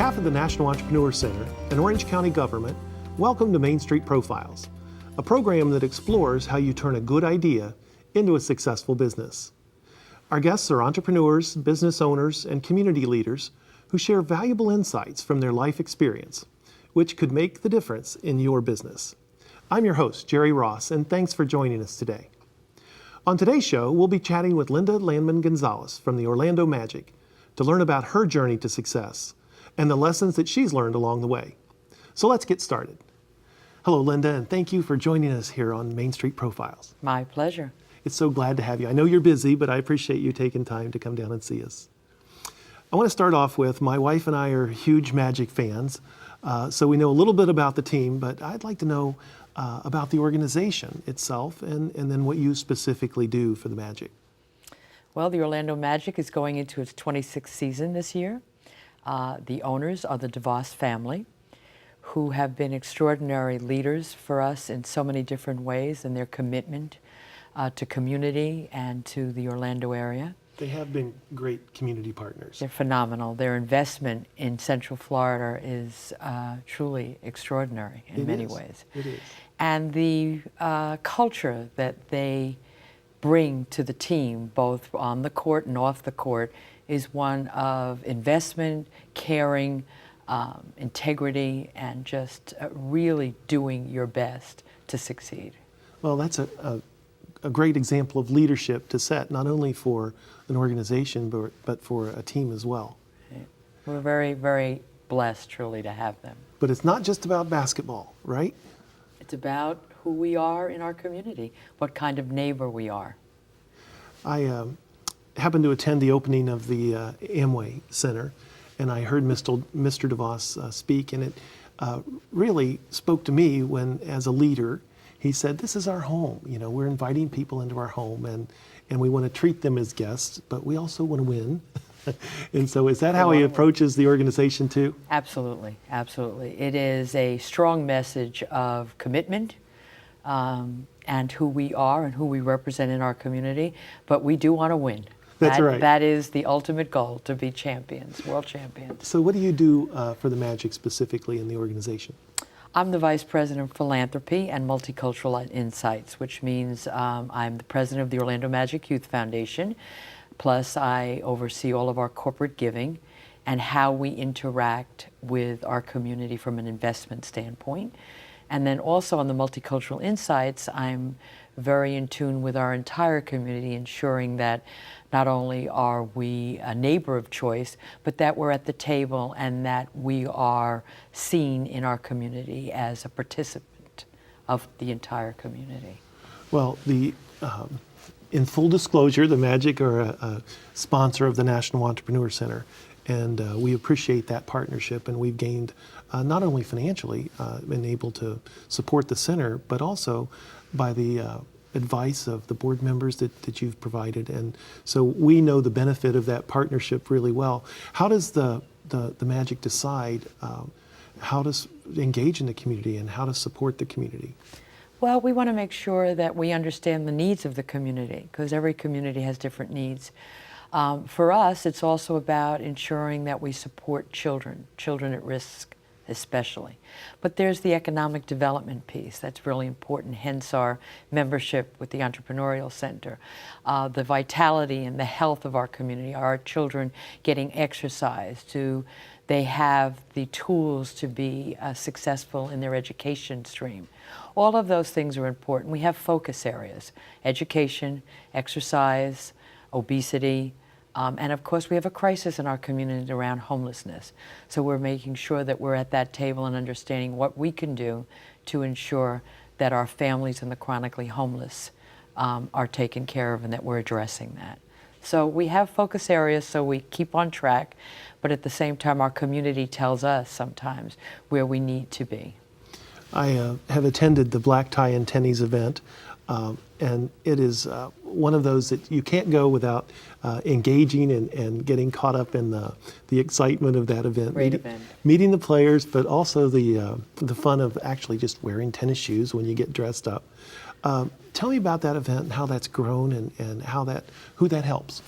behalf of the National Entrepreneur Center and Orange County government, welcome to Main Street Profiles, a program that explores how you turn a good idea into a successful business. Our guests are entrepreneurs, business owners, and community leaders who share valuable insights from their life experience, which could make the difference in your business. I'm your host, Jerry Ross, and thanks for joining us today. On today's show, we'll be chatting with Landman Gonzalez from the Orlando Magic to learn about her journey to success and the lessons that she's learned along the way. So let's get started. Hello, Linda, and thank you for joining us here on Main Street Profiles. My pleasure. It's so glad to have you. I know you're busy, but I appreciate you taking time to come down and see us. I want to start off with, my wife and I are huge Magic fans, so we know a little bit about the team, but I'd like to know about the organization itself and then what you specifically do for the Magic. Well, the Orlando Magic is going into its 26th season this year. The owners are the DeVos family, who have been extraordinary leaders for us in so many different ways in their commitment to community and to the Orlando area. They have been great community partners. They're phenomenal. Their investment in Central Florida is truly extraordinary in many ways. It is. And the culture that they bring to the team, both on the court and off the court, is one of investment, caring, integrity, and just really doing your best to succeed. Well, that's a great example of leadership to set, not only for an organization, but for a team as well. We're very, very blessed, truly, to have them. But it's not just about basketball, right? It's about who we are in our community, what kind of neighbor we are. I happened to attend the opening of the Amway Center, and I heard Mr. DeVos speak, and it really spoke to me when, as a leader, he said, this is our home. You know, we're inviting people into our home, and we want to treat them as guests, but we also want to win. And so is that how he approaches the organization too? Absolutely, absolutely. It is a strong message of commitment and who we are and who we represent in our community, but we do want to win. That's right. That is the ultimate goal, to be champions, world champions. So what do you do for the Magic specifically in the organization? I'm the Vice President of Philanthropy and Multicultural Insights, which means I'm the President of the Orlando Magic Youth Foundation, plus I oversee all of our corporate giving and how we interact with our community from an investment standpoint. And then also on the Multicultural Insights, I'm very in tune with our entire community, ensuring that not only are we a neighbor of choice, but that we're at the table and that we are seen in our community as a participant of the entire community. Well, in full disclosure, the Magic are a sponsor of the National Entrepreneur Center, and we appreciate that partnership, and we've gained not only financially been able to support the center, but also by the advice of the board members that you've provided. And so we know the benefit of that partnership really well. How does the Magic decide how to engage in the community and how to support the community? Well, we want to make sure that we understand the needs of the community, because every community has different needs. For us, it's also about ensuring that we support children at risk especially. But there's the economic development piece that's really important, hence our membership with the Entrepreneurial Center. The vitality and the health of our community, are our children getting exercise? Do they have the tools to be successful in their education stream? All of those things are important. We have focus areas: education, exercise, obesity, and of course we have a crisis in our community around homelessness. So we're making sure that we're at that table and understanding what we can do to ensure that our families and the chronically homeless are taken care of and that we're addressing that. So we have focus areas so we keep on track, but at the same time our community tells us sometimes where we need to be. I have attended the Black Tie and Tennies event, and it is one of those that you can't go without engaging and getting caught up in the excitement of that event. Great event. Meeting the players, but also the fun of actually just wearing tennis shoes when you get dressed up. Tell me about that event and how that's grown and who that helps.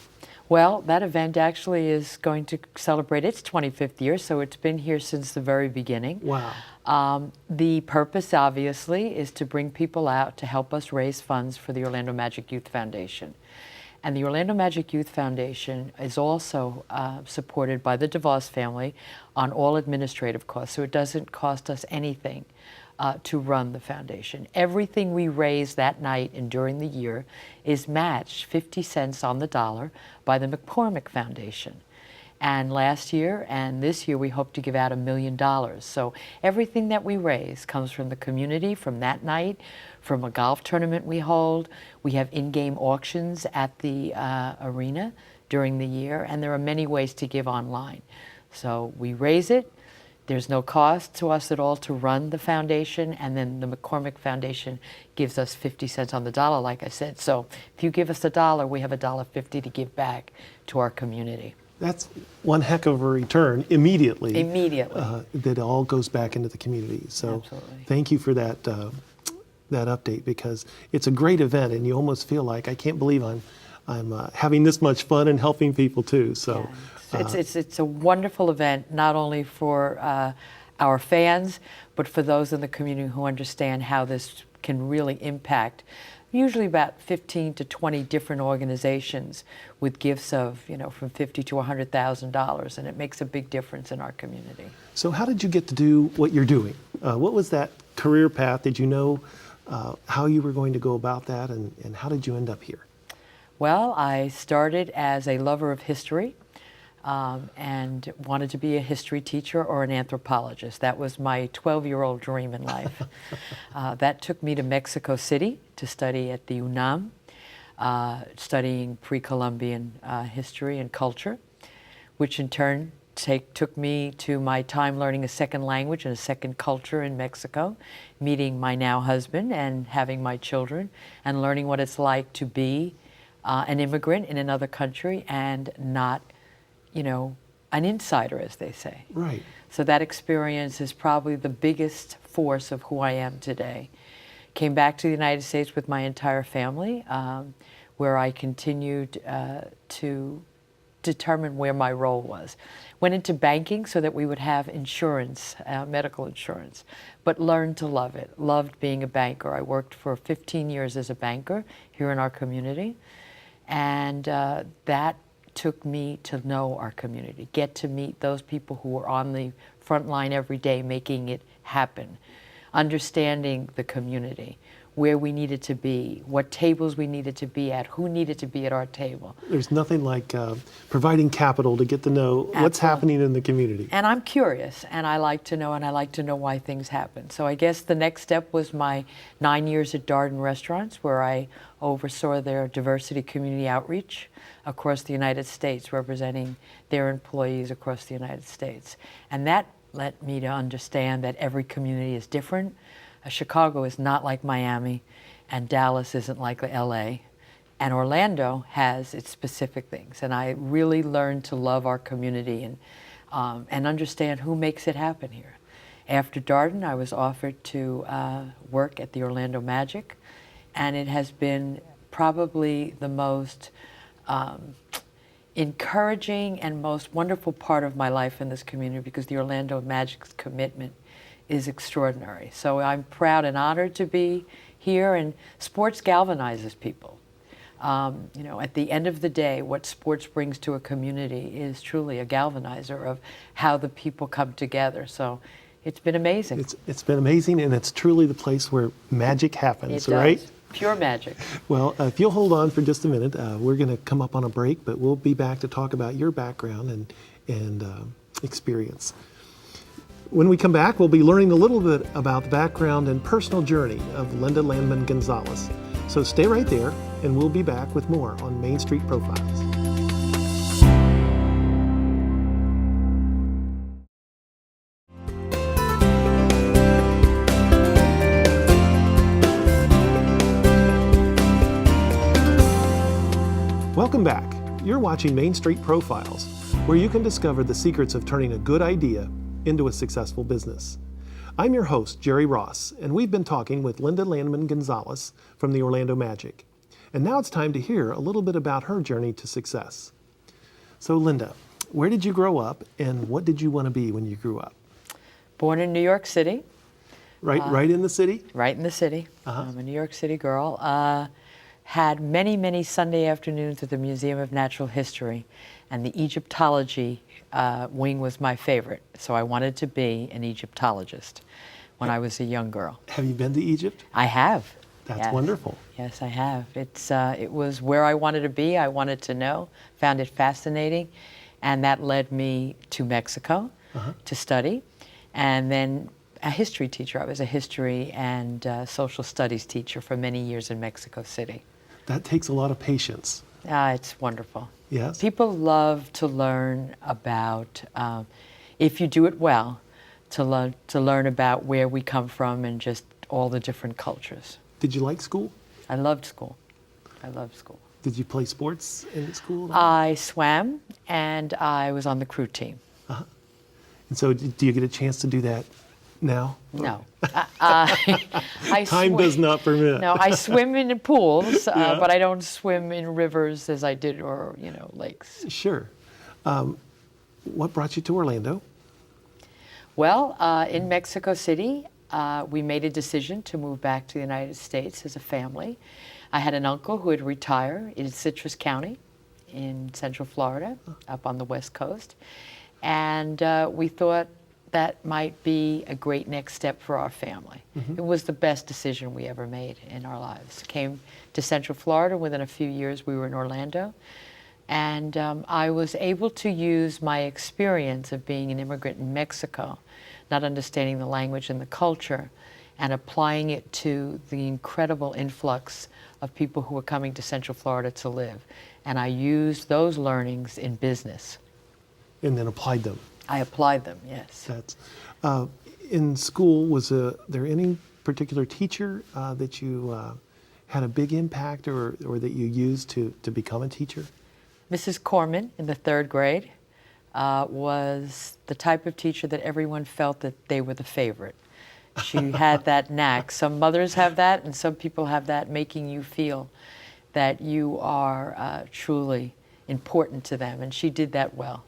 Well, that event actually is going to celebrate its 25th year, so it's been here since the very beginning. Wow. The purpose, obviously, is to bring people out to help us raise funds for the Orlando Magic Youth Foundation. And the Orlando Magic Youth Foundation is also supported by the DeVos family on all administrative costs, so it doesn't cost us anything to run the foundation. Everything we raise that night and during the year is matched 50 cents on the dollar by the McCormick Foundation. And last year and this year we hope to give out $1 million. So everything that we raise comes from the community, from that night, from a golf tournament we hold. We have in-game auctions at the arena during the year, and there are many ways to give online. So we raise it. There's no cost to us at all to run the foundation, and then the McCormick Foundation gives us 50 cents on the dollar, like I said. So if you give us $1, we have $1.50 to give back to our community. That's one heck of a return immediately. Immediately. That all goes back into the community. So Absolutely. thank you for that that update, because it's a great event, and you almost feel like, I can't believe I'm having this much fun and helping people too. So yeah, it's a wonderful event, not only for our fans, but for those in the community who understand how this can really impact usually about 15 to 20 different organizations with gifts of, from $50,000 to $100,000, and it makes a big difference in our community. So how did you get to do what you're doing? What was that career path? Did you know how you were going to go about that, and how did you end up here? Well, I started as a lover of history and wanted to be a history teacher or an anthropologist. That was my 12-year-old dream in life. That took me to Mexico City to study at the UNAM, studying pre-Columbian history and culture, which in turn took me to my time learning a second language and a second culture in Mexico, meeting my now husband and having my children, and learning what it's like to be an immigrant in another country and not, an insider, as they say. Right. So that experience is probably the biggest force of who I am today. Came back to the United States with my entire family, where I continued to determine where my role was. Went into banking so that we would have insurance, medical insurance, but learned to love it. Loved being a banker. I worked for 15 years as a banker here in our community, and that took me to know our community, get to meet those people who were on the front line every day making it happen, understanding the community, where we needed to be, what tables we needed to be at, who needed to be at our table. There's nothing like providing capital to get to know what's happening in the community. And I'm curious, and I like to know, why things happen. So I guess the next step was my 9 years at Darden Restaurants, where I oversaw their diversity community outreach across the United States, representing their employees across the United States. And that led me to understand that every community is different. Chicago is not like Miami, and Dallas isn't like LA, and Orlando has its specific things. And I really learned to love our community and understand who makes it happen here. After Darden, I was offered to work at the Orlando Magic, and it has been probably the most encouraging and most wonderful part of my life in this community, because the Orlando Magic's commitment is extraordinary. So I'm proud and honored to be here, and sports galvanizes people. At the end of the day, what sports brings to a community is truly a galvanizer of how the people come together. So it's been amazing. It's been amazing, and it's truly the place where magic happens, right? Pure magic. Well, if you'll hold on for just a minute, we're going to come up on a break, but we'll be back to talk about your background and experience. When we come back, we'll be learning a little bit about the background and personal journey of Linda Landman Gonzalez. So stay right there, and we'll be back with more on Main Street Profiles. Welcome back. You're watching Main Street Profiles, where you can discover the secrets of turning a good idea into a successful business. I'm your host, Jerry Ross, and we've been talking with Linda Landman Gonzalez from the Orlando Magic. And now it's time to hear a little bit about her journey to success. So Linda, where did you grow up and what did you want to be when you grew up? Born in New York City. Right in the city? Right in the city. I'm a New York City girl. Had many, many Sunday afternoons at the Museum of Natural History, and the Egyptology wing was my favorite. So I wanted to be an Egyptologist when I was a young girl. Have you been to Egypt? I have. That's Yes. wonderful. Yes, I have. It was where I wanted to be. I wanted to know, found it fascinating, and that led me to Mexico to study, and then a history teacher. I was a history and social studies teacher for many years in Mexico City. That takes a lot of patience. It's wonderful. Yes? People love to learn about, if you do it well, to learn about where we come from and just all the different cultures. Did you like school? I loved school. I loved school. Did you play sports in school? I swam and I was on the crew team. And so do you get a chance to do that now? No. I Time does not permit. No, I swim in the pools, but I don't swim in rivers as I did, or, lakes. Sure. What brought you to Orlando? Well, in Mexico City, we made a decision to move back to the United States as a family. I had an uncle who had retired in Citrus County in Central Florida, up on the West Coast. And we thought that might be a great next step for our family. It was the best decision we ever made in our lives. Came to Central Florida. Within a few years, we were in Orlando. And I was able to use my experience of being an immigrant in Mexico, not understanding the language and the culture, and applying it to the incredible influx of people who were coming to Central Florida to live. And I used those learnings in business. And then applied them. I applied them, yes. That's in school. Was there any particular teacher that you had a big impact, or that you used to become a teacher? Mrs. Corman in the 3rd grade was the type of teacher that everyone felt that they were the favorite. She had that knack. Some mothers have that, and some people have that, making you feel that you are truly important to them, and she did that well.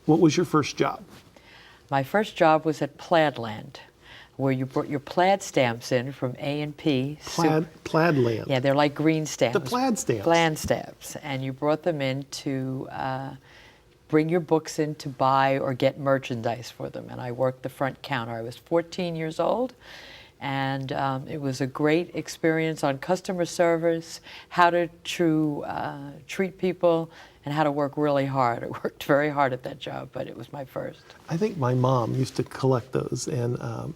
What was your first job? My first job was at Plaidland, where you brought your plaid stamps in from A&P. Plaidland. Yeah, they're like green stamps. The plaid stamps. Plaid stamps. And you brought them in to bring your books in to buy or get merchandise for them. And I worked the front counter. I was 14 years old. And it was a great experience on customer service, how to treat people, and how to work really hard. I worked very hard at that job, but it was my first. I think my mom used to collect those, and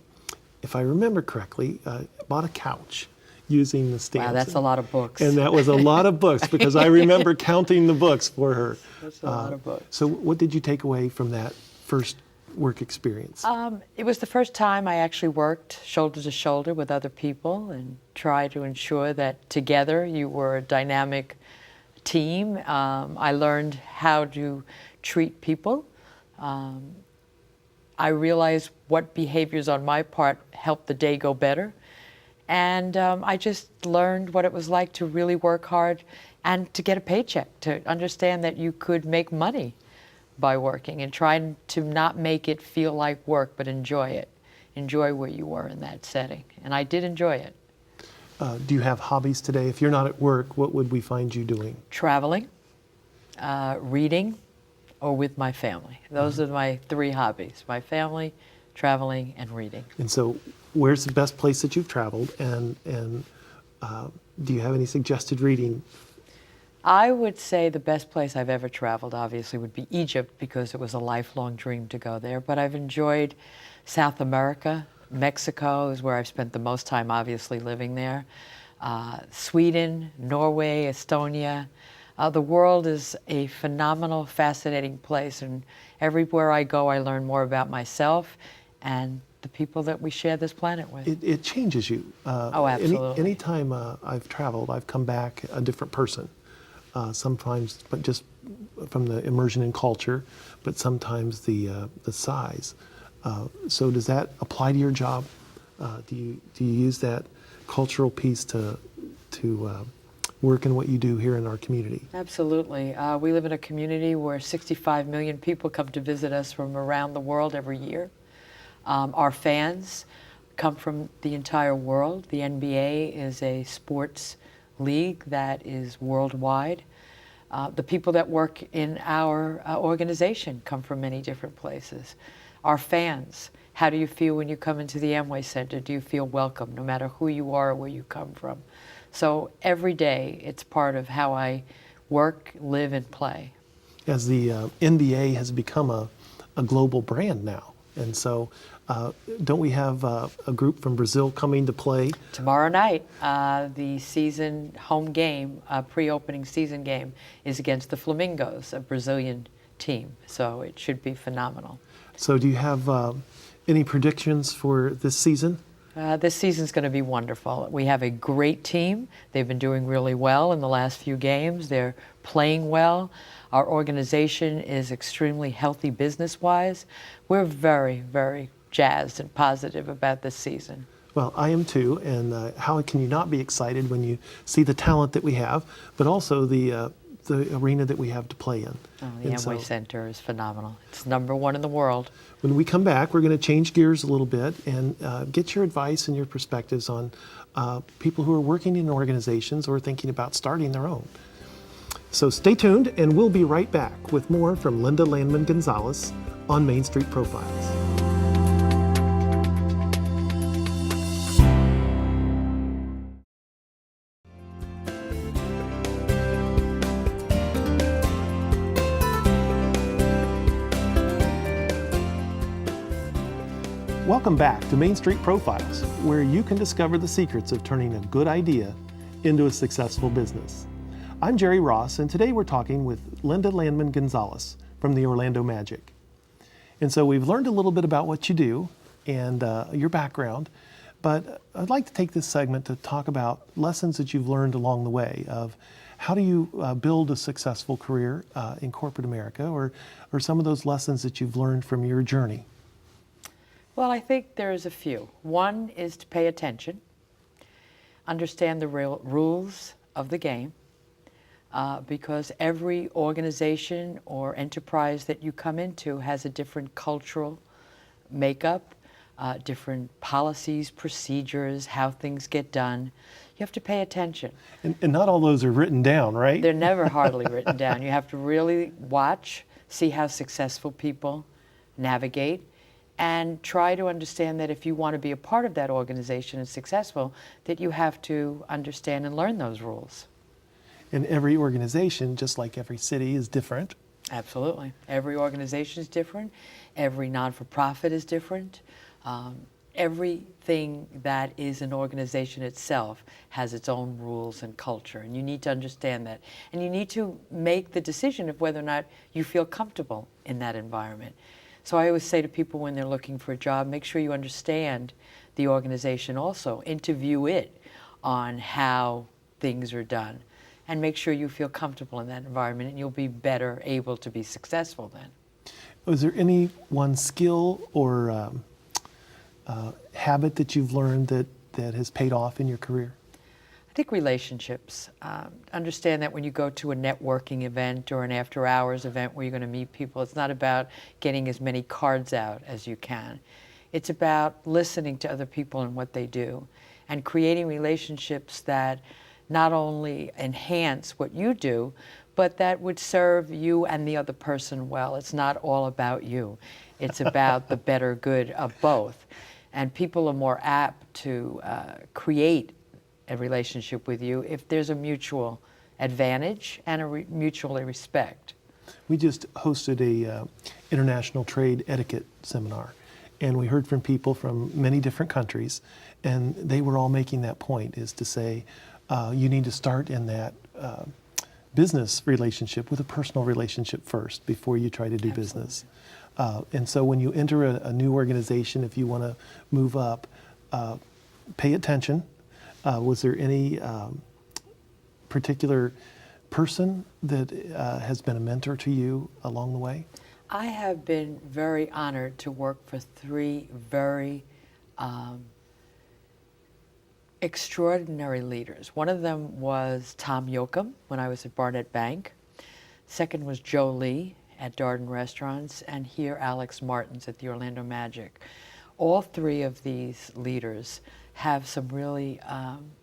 if I remember correctly, bought a couch using the stamps. Wow, that's a lot of books. And that was a lot of books, because I remember counting the books for her. That's a lot of books. So what did you take away from that first work experience? It was the first time I actually worked shoulder to shoulder with other people and tried to ensure that together you were a dynamic team. I learned how to treat people. I realized what behaviors on my part helped the day go better. And I just learned what it was like to really work hard and to get a paycheck, to understand that you could make money by working, and trying to not make it feel like work, but enjoy it. Enjoy where you were in that setting. And I did enjoy it. Do you have hobbies today? If you're not at work, what would we find you doing? Traveling, reading, or with my family. Those are my 3 hobbies: my family, traveling, and reading. And so where's the best place that you've traveled? And do you have any suggested reading? I would say the best place I've ever traveled, obviously, would be Egypt, because it was a lifelong dream to go there. But I've enjoyed South America. Mexico is where I've spent the most time, obviously, living there. Sweden, Norway, Estonia. The world is a phenomenal, fascinating place, and everywhere I go, I learn more about myself and the people that we share this planet with. It changes you. Oh, absolutely. Anytime I've traveled, I've come back a different person. Sometimes, but just from the immersion in culture, but sometimes the size. So does that apply to your job? Do you use that cultural piece to work and what you do here in our community. Absolutely. We live in a community where 65 million people come to visit us from around the world every year. Our fans come from the entire world. The NBA is a sports league that is worldwide. The people that work in our organization come from many different places. Our fans, how do you feel when you come into the Amway Center? Do you feel welcome, no matter who you are or where you come from? So every day, it's part of how I work, live, and play. As the NBA has become a global brand now, and so don't we have a group from Brazil coming to play? Tomorrow night, the season home game, pre-opening season game, is against the Flamingos, a Brazilian team. So it should be phenomenal. So do you have any predictions for this season? This season's going to be wonderful. We have a great team. They've been doing really well in the last few games. They're playing well. Our organization is extremely healthy business-wise. We're very, very jazzed and positive about this season. Well, I am too, and how can you not be excited when you see the talent that we have, but also the arena that we have to play in. Oh, the Amway Center is phenomenal. It's #1 in the world. When we come back, we're going to change gears a little bit and get your advice and your perspectives on people who are working in organizations or thinking about starting their own. So stay tuned, and we'll be right back with more from Linda Landman Gonzalez on Main Street Profiles. Welcome back to Main Street Profiles, where you can discover the secrets of turning a good idea into a successful business. I'm Jerry Ross, and today we're talking with Linda Landman Gonzalez from the Orlando Magic. And so we've learned a little bit about what you do and your background, but I'd like to take this segment to talk about lessons that you've learned along the way of how do you build a successful career in corporate America, or some of those lessons that you've learned from your journey. Well, I think there's a few. One is to pay attention, understand the real rules of the game, because every organization or enterprise that you come into has a different cultural makeup, different policies, procedures, how things get done. You have to pay attention. And not all those are written down, right? They're never hardly written down. You have to really watch, see how successful people navigate, and try to understand that if you want to be a part of that organization and successful, that you have to understand and learn those rules. And every organization, just like every city, is different. Absolutely. Every organization is different. Every non-for-profit is different. Everything that is an organization itself has its own rules and culture, and you need to understand that. And you need to make the decision of whether or not you feel comfortable in that environment. So I always say to people when they're looking for a job, make sure you understand the organization also. Interview it on how things are done. And make sure you feel comfortable in that environment, and you'll be better able to be successful then. Was there any one skill or habit that you've learned that has paid off in your career? I think relationships. Understand that when you go to a networking event or an after-hours event where you're going to meet people, it's not about getting as many cards out as you can. It's about listening to other people and what they do and creating relationships that not only enhance what you do, but that would serve you and the other person well. It's not all about you. It's about the better good of both. And people are more apt to create a relationship with you if there's a mutual advantage and a mutual respect. We just hosted a international trade etiquette seminar, and we heard from people from many different countries, and they were all making that point, is to say you need to start in that business relationship with a personal relationship first before you try to do business. And so when you enter a new organization, if you want to move up, pay attention. Was there any particular person that has been a mentor to you along the way? I have been very honored to work for three very extraordinary leaders. One of them was Tom Yoakum when I was at Barnett Bank. Second was Joe Lee at Darden Restaurants, and here Alex Martins at the Orlando Magic. All three of these leaders have some really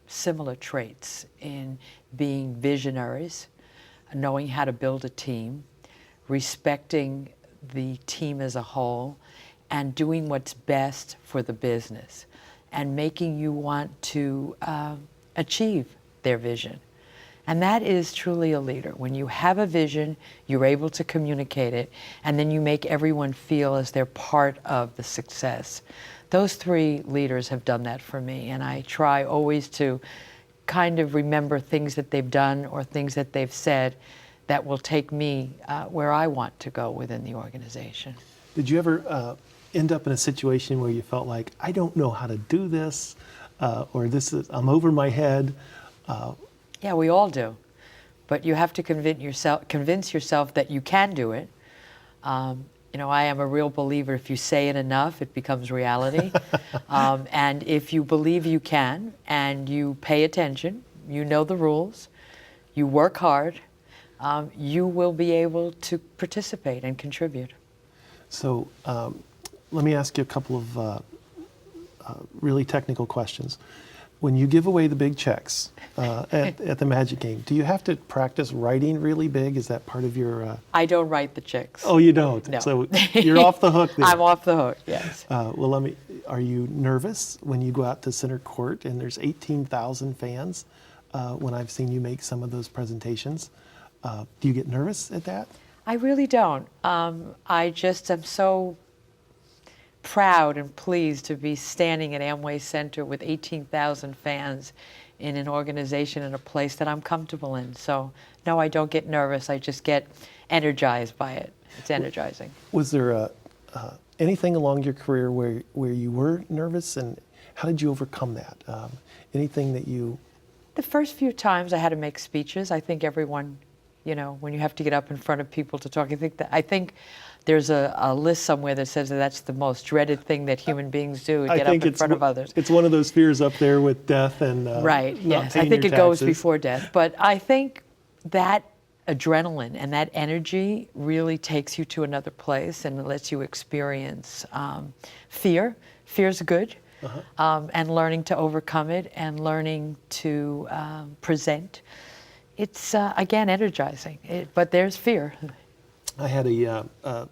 similar traits in being visionaries, knowing how to build a team, respecting the team as a whole, and doing what's best for the business, and making you want to achieve their vision. And that is truly a leader. When you have a vision, you're able to communicate it, and then you make everyone feel as they're part of the success. Those three leaders have done that for me, and I try always to kind of remember things that they've done or things that they've said that will take me where I want to go within the organization. Did you ever end up in a situation where you felt like, I don't know how to do this, or I'm over my head? Yeah, we all do. But you have to convince yourself that you can do it. I am a real believer, if you say it enough, it becomes reality. And if you believe you can, and you pay attention, you know the rules, you work hard, you will be able to participate and contribute. So let me ask you a couple of really technical questions. When you give away the big checks at the Magic game, do you have to practice writing really big? Is that part of your... I don't write the checks. Oh, you don't? No. So you're off the hook there. I'm off the hook, yes. Are you nervous when you go out to center court and there's 18,000 fans when I've seen you make some of those presentations? Do you get nervous at that? I really don't. I just am so proud and pleased to be standing at Amway Center with 18,000 fans in an organization in a place that I'm comfortable in. So no, I don't get nervous. I just get energized by it. It's energizing. Was there anything along your career where you were nervous, and how did you overcome that? Anything that you... The first few times I had to make speeches, I think everyone, when you have to get up in front of people to talk, I think there's a list somewhere that says that's the most dreaded thing that human beings do, get up in front of others. It's one of those fears up there with death and right, yes. I think it goes before death. But I think that adrenaline and that energy really takes you to another place and lets you experience fear. Fear's good. And learning to overcome it and learning to present. It's, again, energizing, but there's fear. I had a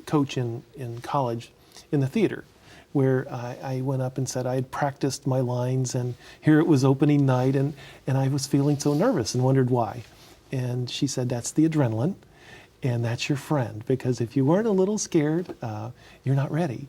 coach in college in the theater where I went up and said I had practiced my lines, and here it was opening night, and I was feeling so nervous and wondered why. And she said, that's the adrenaline, and that's your friend, because if you weren't a little scared, you're not ready.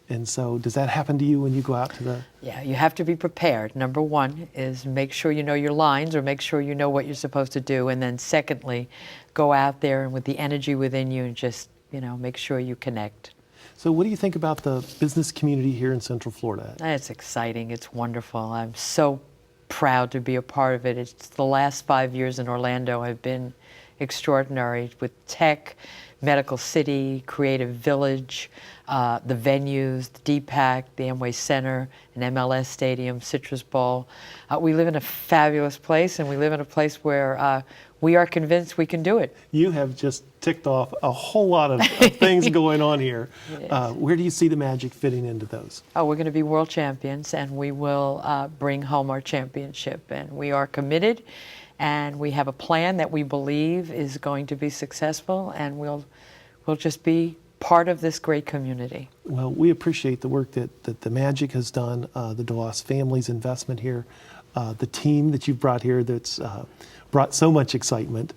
And so does that happen to you when you go out to the... Yeah, you have to be prepared. Number one is make sure you know your lines, or make sure you know what you're supposed to do. And then secondly, go out there and with the energy within you and just, make sure you connect. So what do you think about the business community here in Central Florida? It's exciting. It's wonderful. I'm so proud to be a part of it. It's the last 5 years in Orlando have been extraordinary with tech, Medical City, Creative Village, the venues, the DPAC, the Amway Center, an MLS Stadium, Citrus Bowl. We live in a fabulous place, and we live in a place where we are convinced we can do it. You have just ticked off a whole lot of things going on here. Where do you see the Magic fitting into those? Oh, we're going to be world champions, and we will bring home our championship. And we are committed, and we have a plan that we believe is going to be successful, and we'll just be part of this great community. Well, we appreciate the work that the Magic has done, the DeLoss family's investment here, the team that you've brought here that's brought so much excitement.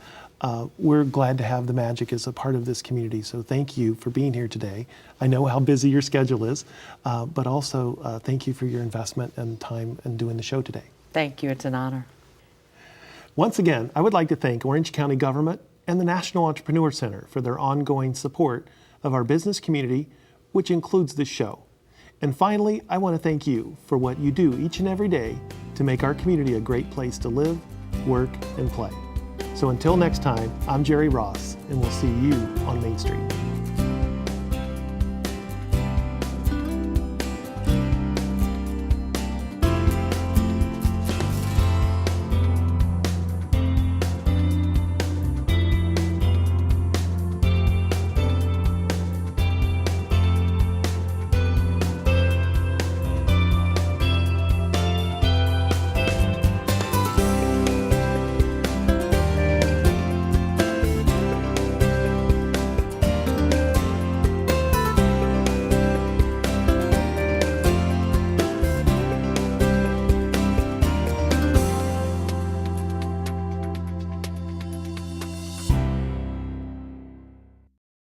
We're glad to have the Magic as a part of this community, so thank you for being here today. I know how busy your schedule is, but also thank you for your investment and time in doing the show today. Thank you, it's an honor. Once again, I would like to thank Orange County Government and the National Entrepreneur Center for their ongoing support of our business community, which includes this show. And finally, I want to thank you for what you do each and every day to make our community a great place to live, work, and play. So until next time, I'm Jerry Ross, and we'll see you on Main Street.